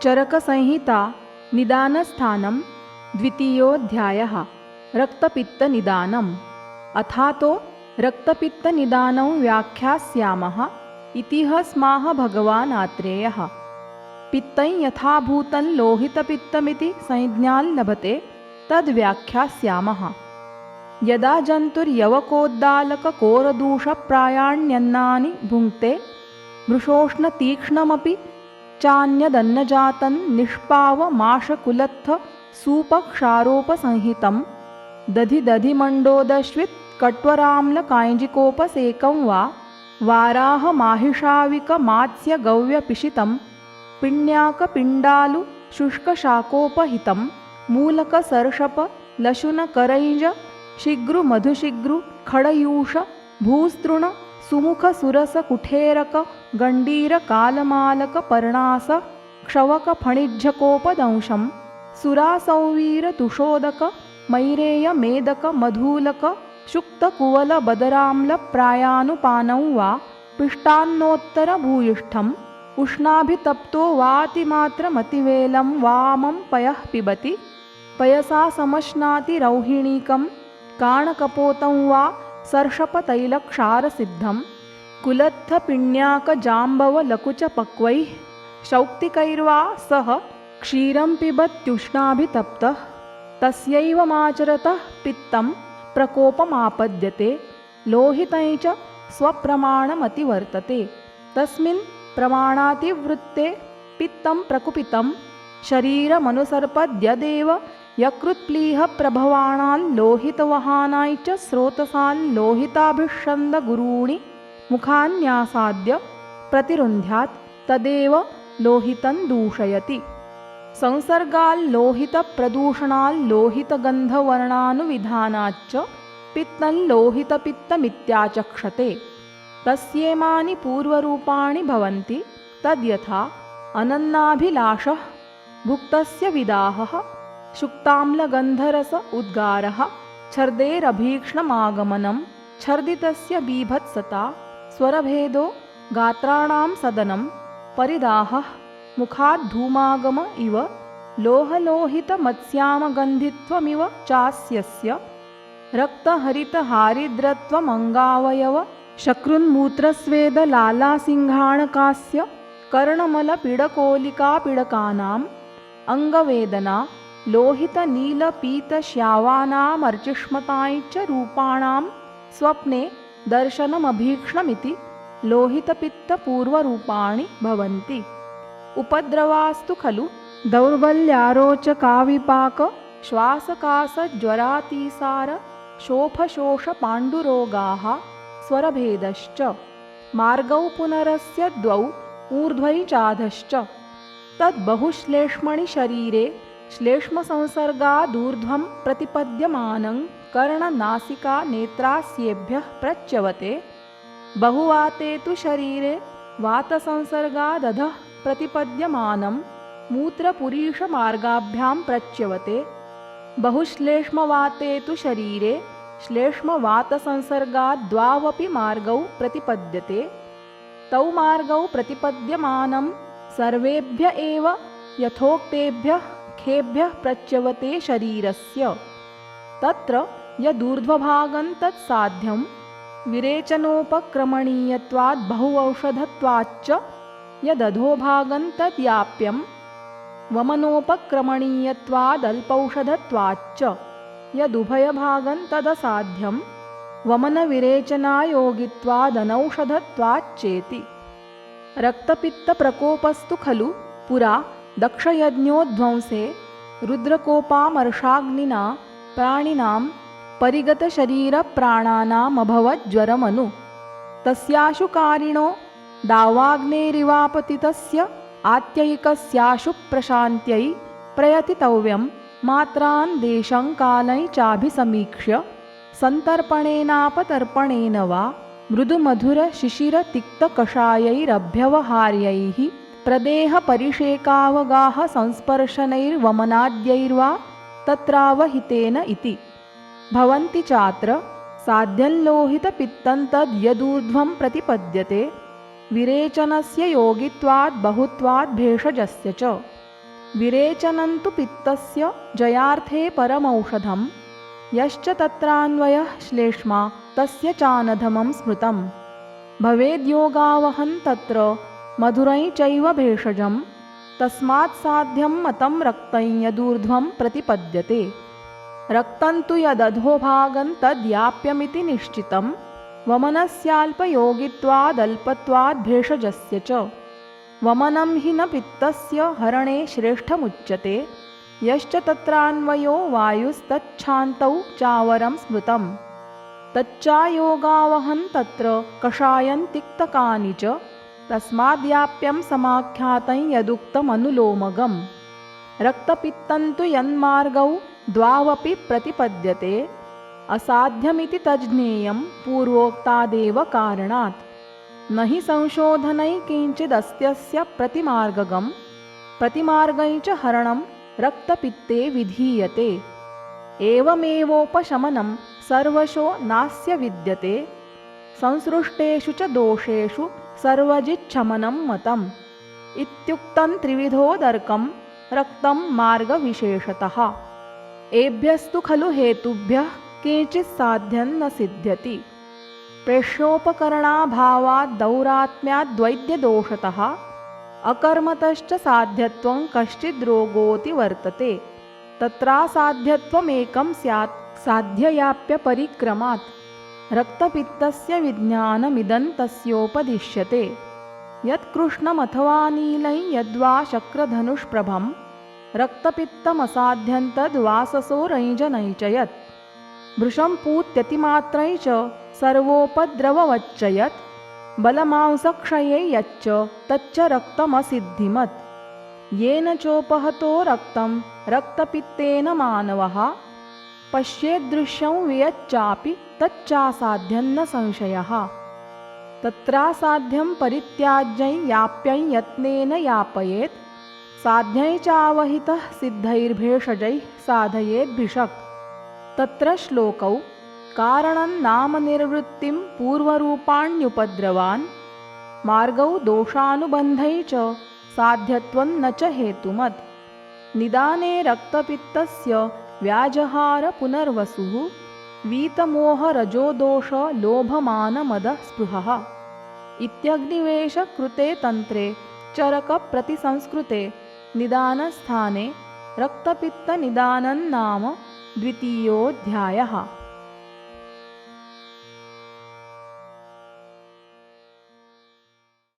चरकसंहिता निदानस्थानं द्वितीयोऽध्यायः रक्तपित्तनिदानम्। अथातो रक्तपित्तनिदानं व्याख्यास्यामः इति स्माह भगवान् आत्रेयः। पित्तं यथाभूतं लोहितपित्तमिति संज्ञां लभते तद्व्याख्यास्यामः। यदा जन्तुर्यवकोद्दालककोरदूषप्रायाण्यन्नानि भुङ्क्ते मृषोष्णतीक्ष्णमपि चान्यदन्नजातं निष्पावमाशकुलत्थ सूपक्षारोपसंहितं दधिमण्डोदश्वित् कट्वराम्लकाञ्जिकोपसेकं वा वाराहमाहिषाविकमात्स्यगव्यपिशितं पिण्याकपिण्डालु शुष्कशाकोपहितं मूलकसर्षपलशुनकरैञ्ज शिग्रुमधुशिग्रु खडयूष भूस्तृण सुमुखसुरसकुठेरक गण्डीरकालमालकपर्णास क्षवकफणिज्झकोपदंशं सुरासौवीरतुषोदक मैरेयमेदक मधूलक शुक्तकुवलबदराम्लप्रायानुपानं वा पिष्टान्नोत्तरभूयिष्ठम् उष्णाभितप्तो वातिमात्रमतिवेलं वामं पयः पिबति पयसा समश्नाति रौहिणीकं काणकपोतं वा सर्षपतैलक्षारसिद्धं कुलत्थपिण्याकजाम्बवलकुचपक्वैः शौक्तिकैर्वा सह क्षीरं पिबत्युष्णाभितप्तः तस्यैवमाचरतः पित्तं प्रकोपमापद्यते लोहितं च स्वप्रमाणमतिवर्तते तस्मिन् प्रमाणातिवृत्ते पित्तं प्रकुपितं शरीरमनुसर्पद्यदेव यकृत्प्लीहप्रभवाणान् लोहितवहानां च स्रोतसान् लोहिताभिषन्दगुरूणि मुखान्यासाद्य प्रतिरुन्ध्यात् तदेव लोहितं दूषयति। संसर्गाल्लोहितप्रदूषणाल्लोहितगन्धवर्णानुविधानाच्च पित्तं लोहितपित्तमित्याचक्षते। तस्येमानि पूर्वरूपाणि भवन्ति तद्यथा अनन्नाभिलाषः भुक्तस्य विदाहः शुक्ताम्लगन्धरस उद्गारः छर्देरभीक्ष्णमागमनं छर्दितस्य बीभत्सता स्वरभेदो गात्राणां सदनं परिदाहः मुखाद्धूमागम इव लोहलोहितमत्स्यामगन्धित्वमिव चास्यस्य रक्तहरितहारिद्रत्वमङ्गावयव शकृन्मूत्रस्वेदलालासिंहाणकास्य कर्णमलपीडकोलिकापीडकानाम् अङ्गवेदना लोहितनीलपीतश्यावानामर्चिष्मतां च रूपाणां स्वप्ने दर्शनमभीक्ष्णमिति लोहितपित्तपूर्वरूपाणि भवन्ति। उपद्रवास्तु खलु दौर्बल्यारोचकाविपाक श्वासकासज्वरातिसार शोफशोषपाण्डुरोगाः स्वरभेदश्च मार्गौ पुनरस्य द्वौ ऊर्ध्वै चाधश्च तद्बहुश्लेष्मणि शरीरे श्लेष्मसंसर्गादूर्ध्वं प्रतिपद्यमानं कर्णनासिका नेत्रास्येभ्यः प्रच्यवते बहुवाते तु शरीरे वातसंसर्गादधः प्रतिपद्यमानं मूत्रपुरीषमार्गाभ्यां प्रच्यवते बहुश्लेष्मवाते तु शरीरे श्लेष्मवातसंसर्गाद्द्वावपि मार्गौ प्रतिपद्यते तौ मार्गौ प्रतिपद्यमानं सर्वेभ्य एव यथोक्तेभ्यः खेभ्यः प्रच्यवते शरीरस्य तत्र यदूर्ध्वभागं तत्साध्यं विरेचनोपक्रमणीयत्वात् बहुऔषधत्वाच्च यदधोभागं तद्याप्यं वमनोपक्रमणीयत्वादल्पौषधत्वाच्च यदुभयभागं तदसाध्यं वमनविरेचनायोगित्वादनौषधत्वाच्चेति। रक्तपित्तप्रकोपस्तु खलु पुरा दक्षयज्ञोध्वंसे रुद्रकोपामर्षाग्निना प्राणिनां परिगतशरीरप्राणानामभवज्ज्वरमनु तस्याशुकारिणो दावाग्नेरिवापतितस्य आत्ययिकस्याशु प्रशान्त्यै प्रयतितव्यं मात्रान् देशं कालं चाभिसमीक्ष्य सन्तर्पणेनापतर्पणेन वा मृदुमधुरशिशिरतिक्तकषायैरभ्यवहार्यैः प्रदेहपरिषेकावगाह संस्पर्शनैर्वमनाद्यैर्वा तत्रावहितेन इति। भवन्ति चात्र साध्यल्लोहितपित्तं तद्यदूर्ध्वं प्रतिपद्यते विरेचनस्य योगित्वात् बहुत्वात् भेषजस्य च विरेचनं तु पित्तस्य जयार्थे परमौषधं, यश्च तत्रान्वयः श्लेष्मा तस्य चानधमं स्मृतं। भवेद्योगावहं तत्र मधुरै चैव भेषजं, तस्मात् साध्यं मतं रक्तं यदूर्ध्वं प्रतिपद्यते। रक्तं तु यदधोभागं तद्याप्यमिति निश्चितं, वमनस्याल्पयोगित्वादल्पत्वाद् भेषजस्य च। वमनं हि न पित्तस्य हरणे श्रेष्ठमुच्यते, यश्च तत्रान्वयो वायुस्तच्छान्तौ चावरं स्मृतं। तच्चायोगावहं तत्र कषायं तिक्तकानि च, तस्माद्याप्यं समाख्यातं यदुक्तमनुलोमगम्। रक्तपित्तं तु यन्मार्गौ द्वावपि प्रतिपद्यते, असाध्यमिति तज्ज्ञेयं पूर्वोक्तादेव कारणात्। न हि संशोधनै किञ्चिदस्त्यस्य प्रतिमार्गगं, प्रतिमार्गै च हरणं रक्तपित्ते विधीयते। एवमेवोपशमनं सर्वशो नास्य विद्यते, संसृष्टेषु च दोषेषु सर्वजिच्छमनं मतम्। इत्युक्तं त्रिविधोदर्कं रक्तं मार्गविशेषतः। एभ्यस्तु खलु हेतुभ्यः किञ्चित् साध्यं न सिद्ध्यति। प्रेष्योपकरणाभावाद्दौरात्म्याद्वैद्यदोषतः, अकर्मतश्च साध्यत्वं कश्चिद्रोगोऽति वर्तते। तत्रासाध्यत्वमेकं स्यात् साध्ययाप्यपरिक्रमात्। रक्तपित्तस्य विज्ञानमिदं तस्योपदिश्यते, यत्कृष्णमथवा नीलं यद्वा शक्रधनुष्प्रभं, रक्तपित्तमसाध्यं तद्वाससो रञ्जनै च यत्। भृशं पूत्यतिमात्रै च सर्वोपद्रववच्च यत्, बलमांसक्षये यच्च तच्च रक्तमसिद्धिमत्। येन चोपहतो रक्तं रक्तपित्तेन मानवः, पश्येदृश्यं वियच्चापि तच्चासाध्यं न संशयः। तत्रासाध्यं परित्याज्यं याप्यं यत्नेन यापयेत्, साध्यं चावहितः सिद्धैर्भेषजैः साधयेद्भिषक्। तत्र श्लोकौ कारणं नाम निर्वृत्तिं पूर्वरूपाण्युपद्रवान्, मार्गौ दोषानुबन्धै च साध्यत्वं न च हेतुमत्। निदाने रक्तपित्तस्य व्याजहार पुनर्वसुः, वीतमोहरजोदोष लोभमानमदः स्पृहः। इत्यग्निवेशकृते तन्त्रे चरकप्रतिसंस्कृते निदानस्थाने रक्तपित्तनिदानं नाम द्वितीयोऽध्यायः।